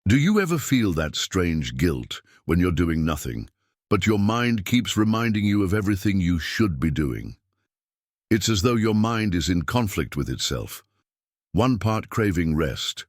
Do you ever feel that strange guilt when you're doing nothing, but your mind keeps reminding you of everything you should be doing? It's as though your mind is in conflict with itself, one part craving rest,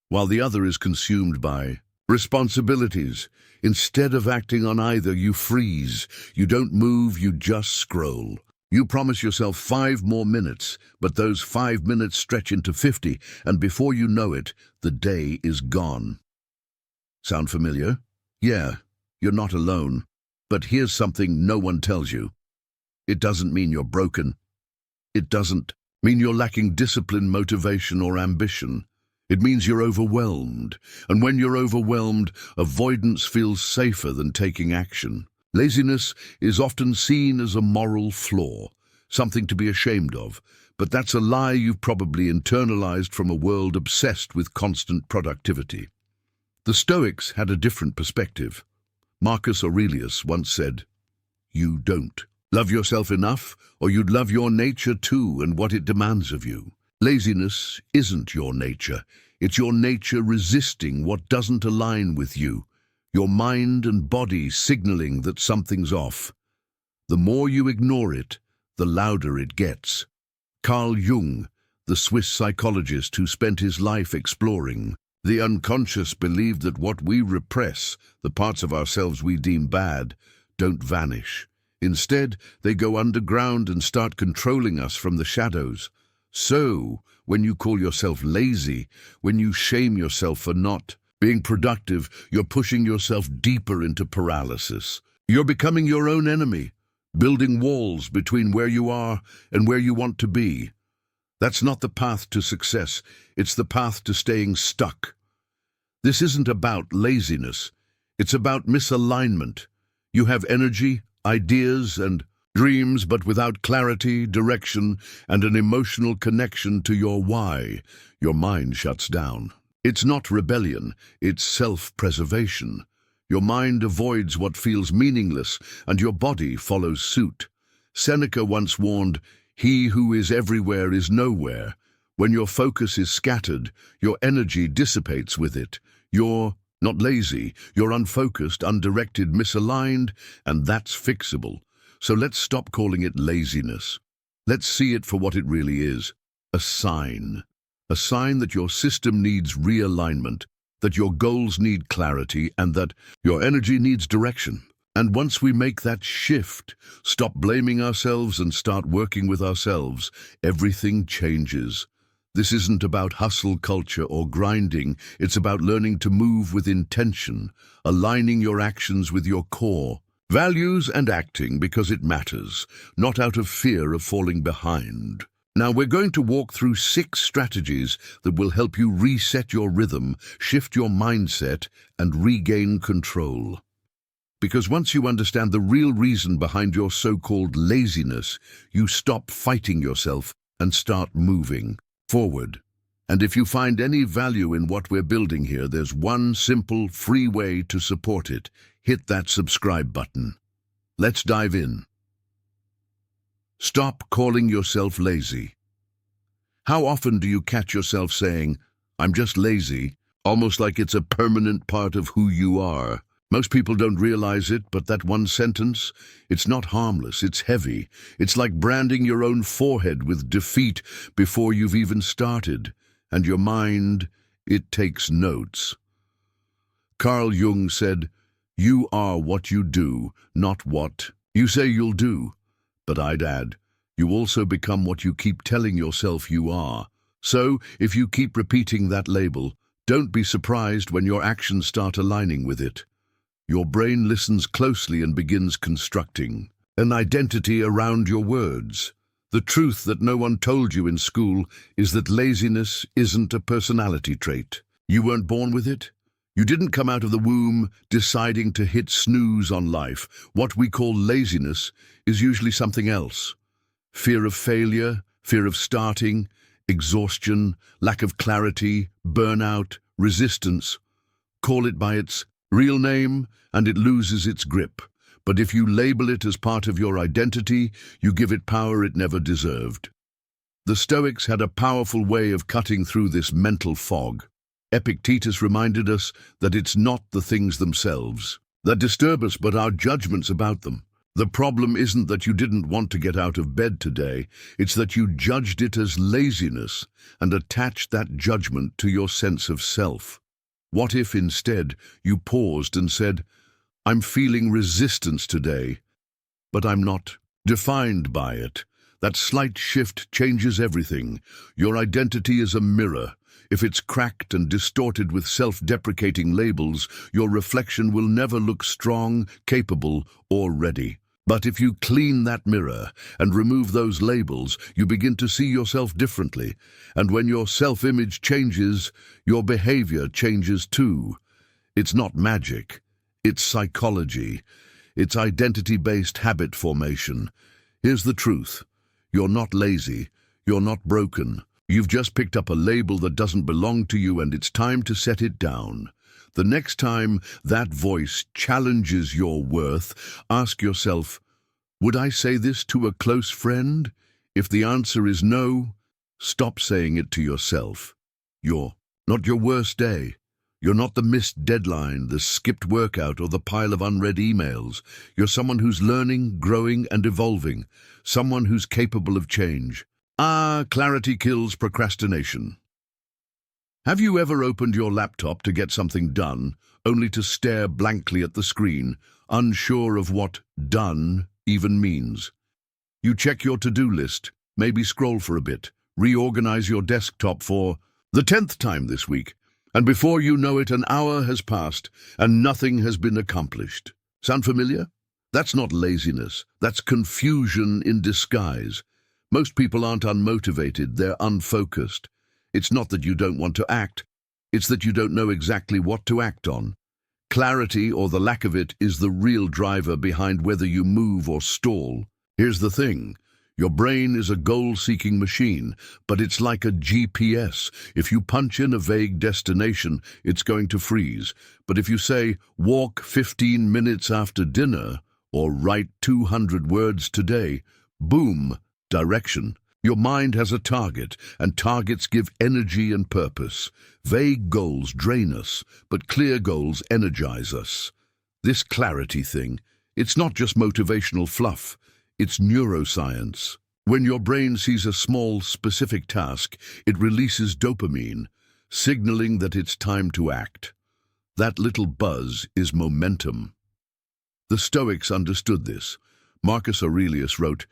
while the other is consumed by responsibilities. Instead of acting on either, you freeze. You don't move, you just scroll. You promise yourself 5 more minutes, but those 5 minutes stretch into 50, and before you know it, the day is gone. Sound familiar? Yeah, you're not alone. But here's something no one tells you. It doesn't mean you're broken. It doesn't mean you're lacking discipline, motivation, or ambition. It means you're overwhelmed. And when you're overwhelmed, avoidance feels safer than taking action. Laziness is often seen as a moral flaw, something to be ashamed of. But that's a lie you've probably internalized from a world obsessed with constant productivity. The Stoics had a different perspective. Marcus Aurelius once said, "You don't love yourself enough, or you'd love your nature too and what it demands of you." Laziness isn't your nature. It's your nature resisting what doesn't align with you, your mind and body signaling that something's off. The more you ignore it, the louder it gets. Carl Jung, the Swiss psychologist who spent his life exploring the unconscious, believed that what we repress, the parts of ourselves we deem bad, don't vanish. Instead, they go underground and start controlling us from the shadows. So, when you call yourself lazy, when you shame yourself for not being productive, you're pushing yourself deeper into paralysis. You're becoming your own enemy, building walls between where you are and where you want to be. That's not the path to success. It's the path to staying stuck. This isn't about laziness. It's about misalignment. You have energy, ideas, and dreams, but without clarity, direction, and an emotional connection to your why, your mind shuts down. It's not rebellion, it's self-preservation. Your mind avoids what feels meaningless, and your body follows suit. Seneca once warned, "He who is everywhere is nowhere." When your focus is scattered, your energy dissipates with it. You're not lazy, you're unfocused, undirected, misaligned, and that's fixable. So let's stop calling it laziness. Let's see it for what it really is, a sign. A sign that your system needs realignment, that your goals need clarity, and that your energy needs direction. And once we make that shift, stop blaming ourselves and start working with ourselves, everything changes. This isn't about hustle culture or grinding, it's about learning to move with intention, aligning your actions with your core values and acting because it matters, not out of fear of falling behind. Now we're going to walk through 6 strategies that will help you reset your rhythm, shift your mindset, and regain control. Because once you understand the real reason behind your so-called laziness, you stop fighting yourself and start moving forward. And if you find any value in what we're building here, there's one simple, free way to support it. Hit that subscribe button. Let's dive in. Stop calling yourself lazy. How often do you catch yourself saying, "I'm just lazy," almost like it's a permanent part of who you are? Most people don't realize it, but that one sentence, it's not harmless, it's heavy. It's like branding your own forehead with defeat before you've even started. And your mind, it takes notes. Carl Jung said, "You are what you do, not what you say you'll do." But I'd add, you also become what you keep telling yourself you are. So, if you keep repeating that label, don't be surprised when your actions start aligning with it. Your brain listens closely and begins constructing an identity around your words. The truth that no one told you in school is that laziness isn't a personality trait. You weren't born with it. You didn't come out of the womb deciding to hit snooze on life. What we call laziness is usually something else. Fear of failure, fear of starting, exhaustion, lack of clarity, burnout, resistance. Call it by its real name and it loses its grip. But if you label it as part of your identity, you give it power it never deserved. The Stoics had a powerful way of cutting through this mental fog. Epictetus reminded us that it's not the things themselves that disturb us, but our judgments about them. The problem isn't that you didn't want to get out of bed today, it's that you judged it as laziness and attached that judgment to your sense of self. What if instead you paused and said, I'm feeling resistance today, but I'm not defined by it? That slight shift changes everything. Your identity is a mirror. If it's cracked and distorted with self-deprecating labels, your reflection will never look strong, capable, or ready. But if you clean that mirror and remove those labels, you begin to see yourself differently. And when your self-image changes, your behavior changes too. It's not magic. It's psychology. It's identity-based habit formation. Here's the truth. You're not lazy. You're not broken. You've just picked up a label that doesn't belong to you, and it's time to set it down. The next time that voice challenges your worth, ask yourself, would I say this to a close friend? If the answer is no, stop saying it to yourself. You're not your worst day. You're not the missed deadline, the skipped workout, or the pile of unread emails. You're someone who's learning, growing, and evolving. Someone who's capable of change. Clarity kills procrastination. Have you ever opened your laptop to get something done, only to stare blankly at the screen, unsure of what done even means? You check your to-do list, maybe scroll for a bit, reorganize your desktop for the 10th time this week, and before you know it, an hour has passed and nothing has been accomplished. Sound familiar? That's not laziness, that's confusion in disguise. Most people aren't unmotivated, they're unfocused. It's not that you don't want to act, it's that you don't know exactly what to act on. Clarity, or the lack of it, is the real driver behind whether you move or stall. Here's the thing. Your brain is a goal-seeking machine, but it's like a GPS. If you punch in a vague destination, it's going to freeze. But if you say, walk 15 minutes after dinner, or write 200 words today, boom, direction. Your mind has a target, and targets give energy and purpose. Vague goals drain us, but clear goals energize us. This clarity thing, it's not just motivational fluff, it's neuroscience. When your brain sees a small, specific task, it releases dopamine, signaling that it's time to act. That little buzz is momentum. The Stoics understood this. Marcus Aurelius wrote,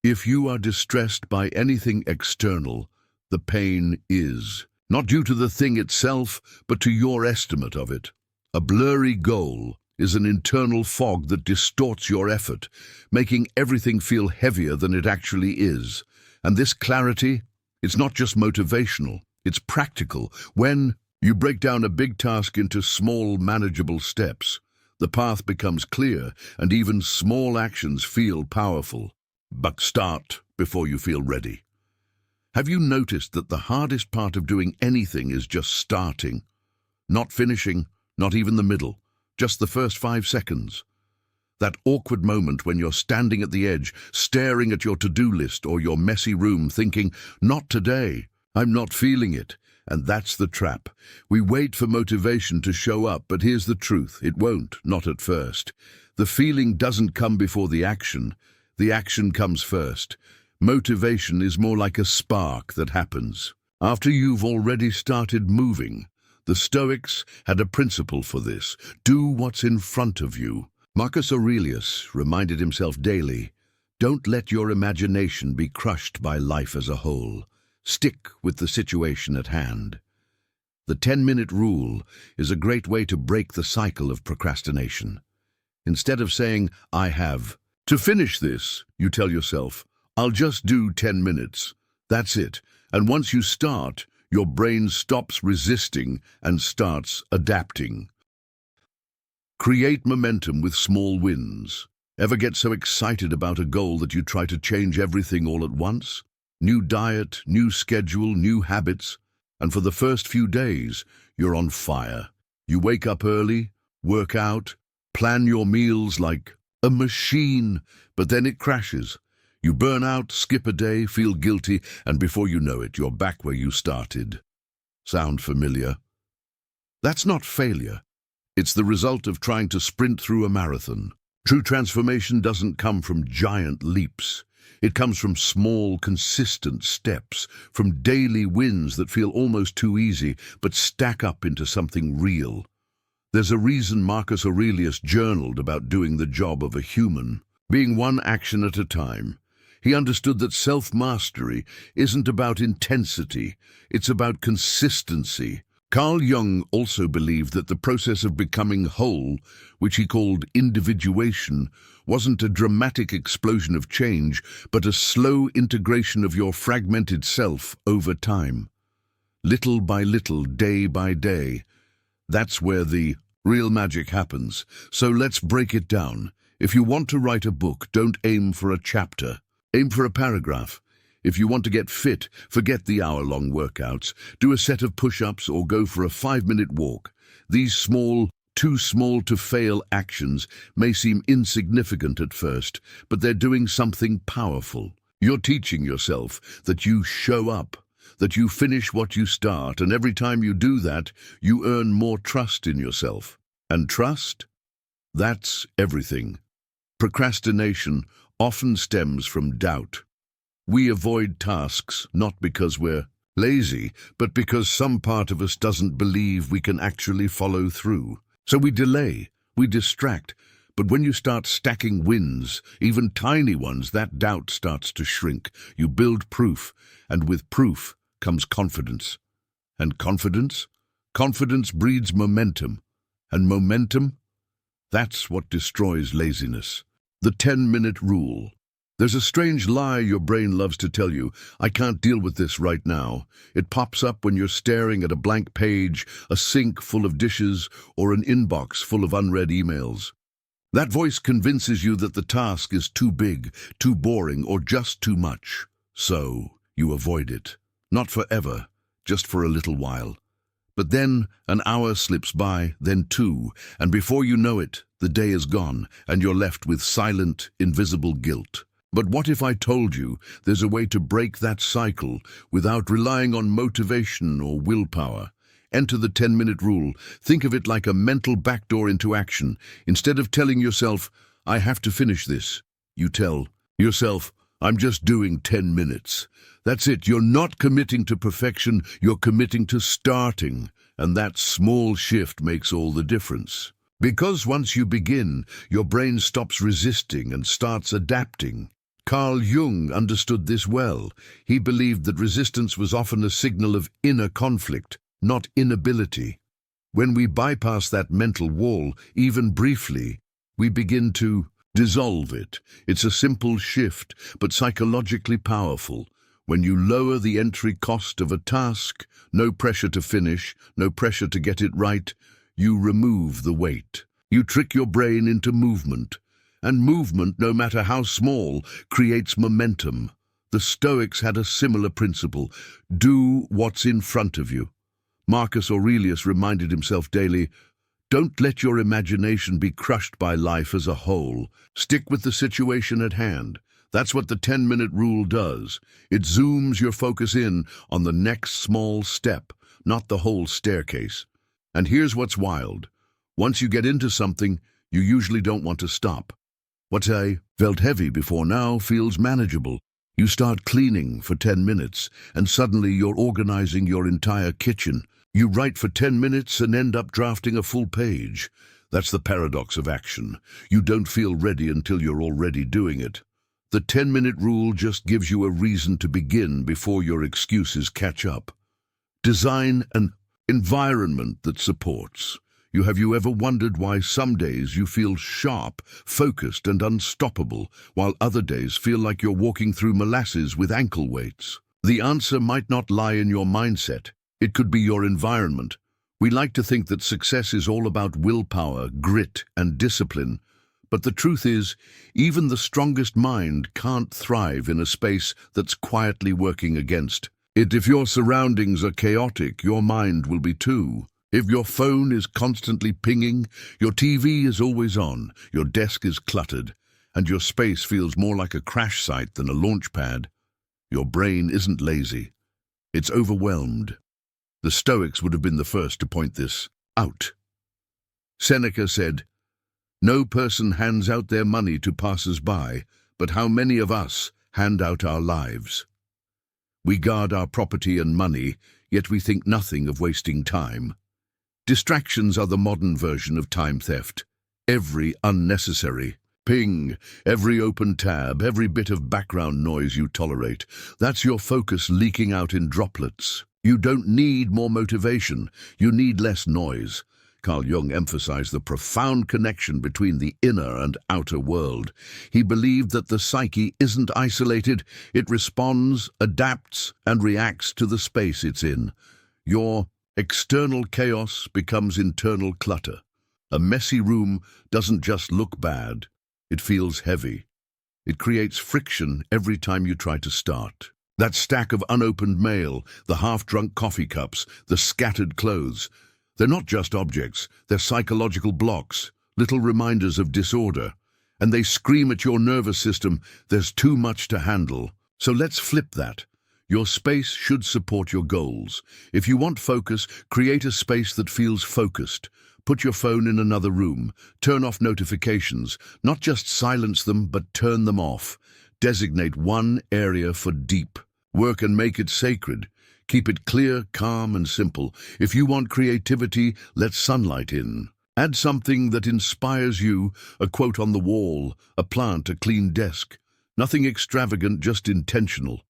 "If you are distressed by anything external, the pain is not due to the thing itself, but to your estimate of it. A blurry goal is an internal fog that distorts your effort, making everything feel heavier than it actually is. And this clarity, it's not just motivational, it's practical. When you break down a big task into small, manageable steps, the path becomes clear, and even small actions feel powerful. But start before you feel ready." Have you noticed that the hardest part of doing anything is just starting? Not finishing, not even the middle, just the first 5 seconds. That awkward moment when you're standing at the edge, staring at your to-do list or your messy room, thinking, not today, I'm not feeling it. And that's the trap. We wait for motivation to show up, but here's the truth, it won't, not at first. The feeling doesn't come before the action comes first. Motivation is more like a spark that happens after you've already started moving. The Stoics had a principle for this. Do what's in front of you. Marcus Aurelius reminded himself daily, don't let your imagination be crushed by life as a whole. Stick with the situation at hand. The 10-minute rule is a great way to break the cycle of procrastination. Instead of saying, I have to finish this, you tell yourself, I'll just do 10 minutes. That's it. And once you start, your brain stops resisting and starts adapting. Create momentum with small wins. Ever get so excited about a goal that you try to change everything all at once? New diet, new schedule, new habits. And for the first few days, you're on fire. You wake up early, work out, plan your meals like a machine, but then it crashes. You burn out, skip a day, feel guilty, and before you know it, you're back where you started. Sound familiar? That's not failure. It's the result of trying to sprint through a marathon. True transformation doesn't come from giant leaps. It comes from small, consistent steps, from daily wins that feel almost too easy, but stack up into something real. There's a reason Marcus Aurelius journaled about doing the job of a human, being one action at a time. He understood that self-mastery isn't about intensity, it's about consistency. Carl Jung also believed that the process of becoming whole, which he called individuation, wasn't a dramatic explosion of change, but a slow integration of your fragmented self over time. Little by little, day by day. That's where the real magic happens. So let's break it down. If you want to write a book, don't aim for a chapter. Aim for a paragraph. If you want to get fit, forget the hour-long workouts. Do a set of push-ups or go for a 5-minute walk. These small, too small to fail actions may seem insignificant at first, but they're doing something powerful. You're teaching yourself that you show up, that you finish what you start, and every time you do that, you earn more trust in yourself. And trust? That's everything. Procrastination often stems from doubt. We avoid tasks not because we're lazy, but because some part of us doesn't believe we can actually follow through. So we delay, we distract, but when you start stacking wins, even tiny ones, that doubt starts to shrink. You build proof, and with proof comes confidence. And confidence? Confidence breeds momentum. And momentum? That's what destroys laziness. The 10-minute rule. There's a strange lie your brain loves to tell you. I can't deal with this right now. It pops up when you're staring at a blank page, a sink full of dishes, or an inbox full of unread emails. That voice convinces you that the task is too big, too boring, or just too much. So you avoid it. Not forever, just for a little while. But then an hour slips by, then 2, and before you know it, the day is gone, and you're left with silent, invisible guilt. But what if I told you there's a way to break that cycle without relying on motivation or willpower? Enter the 10-minute rule. Think of it like a mental backdoor into action. Instead of telling yourself, I have to finish this, you tell yourself, I'm just doing 10 minutes. That's it. You're not committing to perfection, you're committing to starting. And that small shift makes all the difference. Because once you begin, your brain stops resisting and starts adapting. Carl Jung understood this well. He believed that resistance was often a signal of inner conflict, not inability. When we bypass that mental wall, even briefly, we begin to dissolve it. It's a simple shift, but psychologically powerful. When you lower the entry cost of a task, no pressure to finish, no pressure to get it right, you remove the weight. You trick your brain into movement. And movement, no matter how small, creates momentum. The Stoics had a similar principle. Do what's in front of you. Marcus Aurelius reminded himself daily, don't let your imagination be crushed by life as a whole. Stick with the situation at hand. That's what the 10-minute rule does. It zooms your focus in on the next small step, not the whole staircase. And here's what's wild. Once you get into something, you usually don't want to stop. What felt heavy before now feels manageable. You start cleaning for 10 minutes, and suddenly you're organizing your entire kitchen. You write for 10 minutes and end up drafting a full page. That's the paradox of action. You don't feel ready until you're already doing it. The 10-minute rule just gives you a reason to begin before your excuses catch up. Design an environment that supports. Have you ever wondered why some days you feel sharp, focused, and unstoppable, while other days feel like you're walking through molasses with ankle weights? The answer might not lie in your mindset. It could be your environment. We like to think that success is all about willpower, grit, and discipline. But the truth is, even the strongest mind can't thrive in a space that's quietly working against it. If your surroundings are chaotic, your mind will be too. If your phone is constantly pinging, your TV is always on, your desk is cluttered, and your space feels more like a crash site than a launch pad, your brain isn't lazy. It's overwhelmed. The Stoics would have been the first to point this out. Seneca said, "No person hands out their money to passers-by, but how many of us hand out our lives?" We guard our property and money, yet we think nothing of wasting time. Distractions are the modern version of time theft. Every unnecessary ping, every open tab, every bit of background noise you tolerate, that's your focus leaking out in droplets. You don't need more motivation, you need less noise. Carl Jung emphasized the profound connection between the inner and outer world. He believed that the psyche isn't isolated, it responds, adapts, and reacts to the space it's in. Your external chaos becomes internal clutter. A messy room doesn't just look bad, it feels heavy. It creates friction every time you try to start. That stack of unopened mail, the half-drunk coffee cups, the scattered clothes, they're not just objects, they're psychological blocks, little reminders of disorder. And they scream at your nervous system, there's too much to handle. So let's flip that. Your space should support your goals. If you want focus, create a space that feels focused. Put your phone in another room. Turn off notifications. Not just silence them, but turn them off. Designate one area for deep work and make it sacred. Keep it clear, calm, and simple. If you want creativity, let sunlight in. Add something that inspires you, a quote on the wall, a plant, a clean desk. Nothing extravagant, just intentional.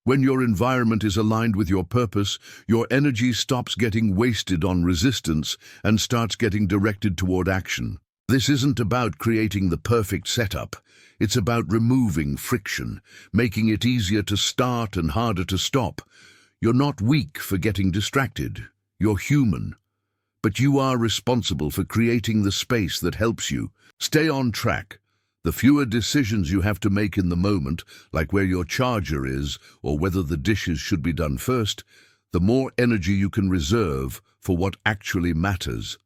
When your environment is aligned with your purpose, your energy stops getting wasted on resistance and starts getting directed toward action. This isn't about creating the perfect setup. It's about removing friction, making it easier to start and harder to stop. You're not weak for getting distracted. You're human. But you are responsible for creating the space that helps you. Stay on track. The fewer decisions you have to make in the moment, like where your charger is or whether the dishes should be done first, the more energy you can reserve for what actually matters.